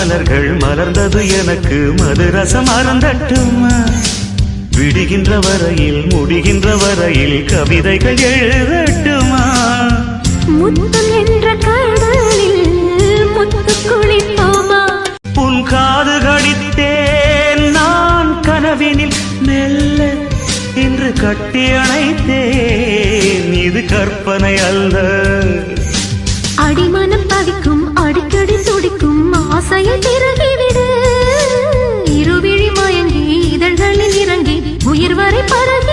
மலர்கள் மலர்ந்தது எனக்கு மதுரசம் அருந்தட்டுமா விடுகின்ற வரையில் முடிகின்ற வரையில் கவிதைகள் எழுதட்டுமா முத்தம் என்ற கடலில் முத்து குளிப்போமா உன் காது கடித்தேன் நான் கனவினில் மெல்ல இன்று கட்டி அணைத்தேன் இது கற்பனை அல்ல அடிமனம் தவிக்கும் அடிக்கடி துடிக்கும் ஆசையை திருகிவிடு இருவிழி மயங்கி இதழ்களில் இறங்கி உயிர் வரை பரவி